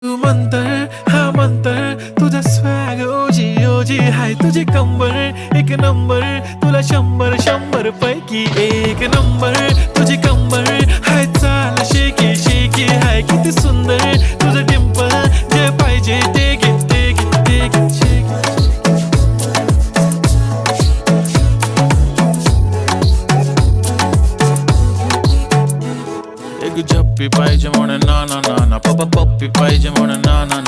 तू मंतर हा मंतर तुझा स्वॅग ओजी ओजी हाय तुझी कंबर एक नंबर तुला 100 पैकी एक नंबर तुझी कंबर हाय चाल शेकी शेकी हाय किती सुंदर तुझं डिंपल जे पाहिजे ते घे ते घे ते घे शेकी एक झप्पी पाहिजे म्हणून ना ना ना ना पप्पी पाहिजे म्हणून ना ना